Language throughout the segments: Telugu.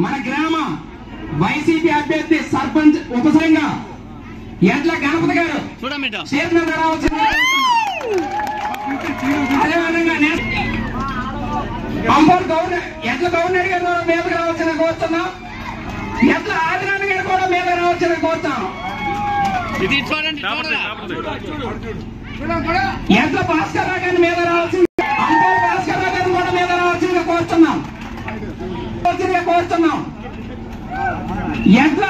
మన గ్రామ వైసీపీ అభ్యర్థి సర్పంచ్ ఉపసంగా ఎడ్ల గణపతి గారు స్టేజ్ మీద రావాల్సిన, అదేవిధంగా అంబోర్ ఎడ్ల గవర్నర్ గారు మీదకి రావాల్సిన కోరుతున్నాం. ఎడ్ల ఆదినారాయణ గారు కూడా మీద రావాల్సిన కోరుతాం. ఎడ్ల భాస్కర్ రావు గారిని మీద రావాల్సింది, అంబోర్ భాస్కర్ రావు గారిని కూడా మీద రావాల్సిందిగా కోరుతున్నాం. ఎడ్ల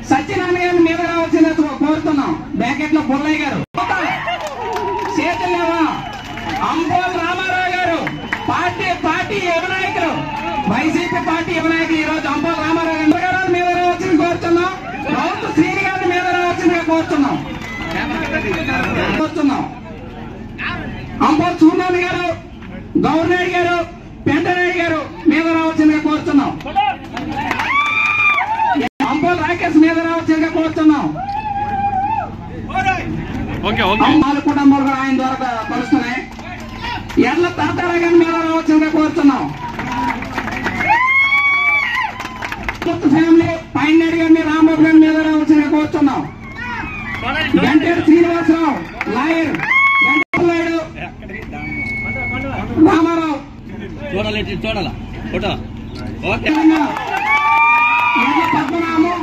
సత్యనారాయణ గారిని మీద రావాల్సిందిగా కోరుతున్నాం. బ్యాకెట్ లో బుల్లయ్య గారు, చేతులేవా అంబోల్ రామారావు గారు పార్టీ యువనాయకులు, వైసీపీ పార్టీ యువనాయకులు ఈ రోజు అంబోల్ రామారావు గారి మీద రావాల్సింది కోరుతున్నాం. రౌతు శ్రీని గారిని మీద రావాల్సిందిగా కోరుతున్నాం. అంబోల్ సూర్యనారాయణ గారు, గవర్నర్ గారు, పెంటనాయుడు గారు మీద రావాల్సిందిగా కోరుతున్నాం. అంబోల్ రాకేష్ మీద రావాల్సిందిగా కోరుతున్నాం. నాలుగు కుటుంబాలు కూడా ఆయన ద్వారా కలుస్తున్నాయి. ఎడ్ల తాతారా గారి మీద రావాల్సిందిగా కోరుతున్నాం. ఫ్యామిలీ పైనాయుడు గారిని, రాంబాబు గారి మీద రావాల్సిందిగా కోరుతున్నాం. గంటేరు శ్రీనివాసరావు లాయర్, గంటేరు రామారావు ఎడ్ల పద్మనాభం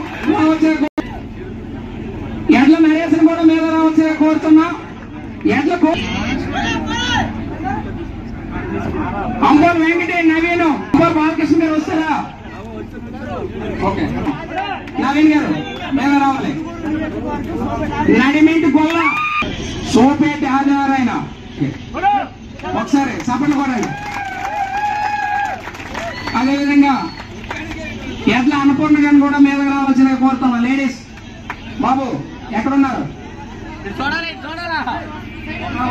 ఎడ్ల నరేశన్ కూడా మీద రావాల్సిందిగా కోరుతున్నాం. ఎడ్ల అంబోర్ వెంకటే నవీన్, అంబోర్ బాలకృష్ణ గారు వస్తారా? ఓకే, నవీన్ గారు మీద రావాలి. నడిమింటి గొల్ల సోపేటి ఆదినారాయణ, ఒకసారి సపట్లు కొడండి. అదేవిధంగా ఎడ్ల అన్నపూర్ణ గారిని కూడా మీద రావాల్సిందిగా కోరుతున్నాం. లేడీస్ బాబు ఎక్కడున్నారు?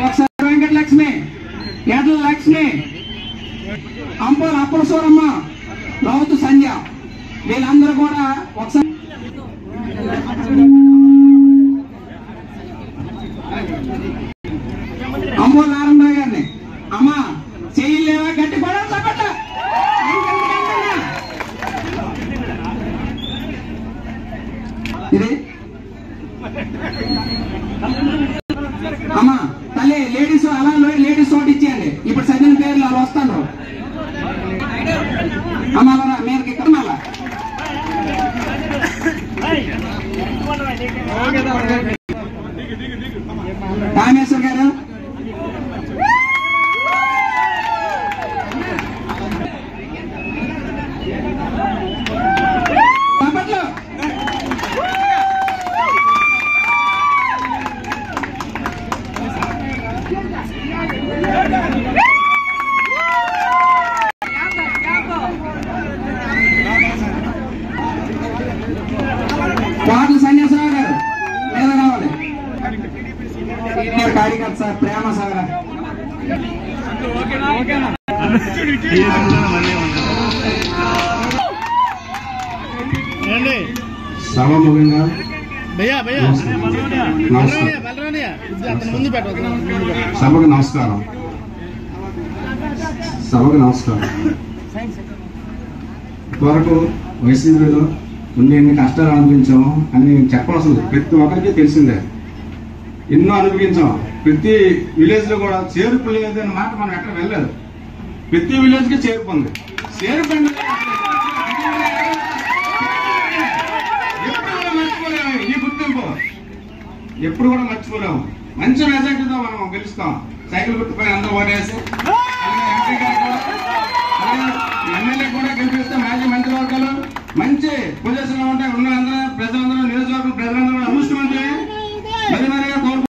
ఒకసారి వెంకటలక్ష్మి, ఎడ్ల లక్ష్మి, అంబోల్ అప్పలసూరమ్మ, రౌతు సంధ్య, వీళ్ళందరూ కూడా ఒకసారి అంబోల్ నారాయణరావు గారిని, అమ్మా చేయలేవా గట్టి కూడా చప్పట. ఇది అమ్మా తల్లి లేడీస్ అలా లేడీస్ ఓటు ఇచ్చేయండి. ఇప్పుడు చదివిన పేర్లు అలా వస్తాను. అమ్మ అలా మీదకి ఇక్కడ రామేశ్వర్ గారు, వార్ల సన్యాసరావు గారు మీద రావాలి. కార్యకర్త సార్ ప్రేమ సాగర, సభముఖంగా సభకు నమస్కారం. సభకు నమస్కారం. ఇంతవరకు వైసీపీలో ముందు ఎన్ని కష్టాలు అనుభవించాము అని చెప్పవలసింది ప్రతి ఒక్కరికి తెలిసిందే. ఎన్నో అనుభవించాం. ప్రతి విలేజ్ లో కూడా చేరుపు లేదు అనే మాట మనం ఎక్కడ వెళ్ళలేదు. ప్రతి విలేజ్ కి చేరుపు ఉంది. చేరుపు ఎప్పుడు కూడా మర్చిపోలేము. ఈ గుర్తింపు ఎప్పుడు కూడా మర్చిపోలేము. మంచి మెజార్టీతో మనం గెలుస్తాం. సైకిల్ గుర్తుపై అందరూ ఓటేసి ఎమ్మెల్యే కూడా గెలిపిస్తే మాజీ మంత్రివర్గాలు మంచి పొజిషన్ లో ఉంటాయి. ఉన్న అందరూ ప్రజలందరూ నియోజకవర్గం ప్రజలందరూ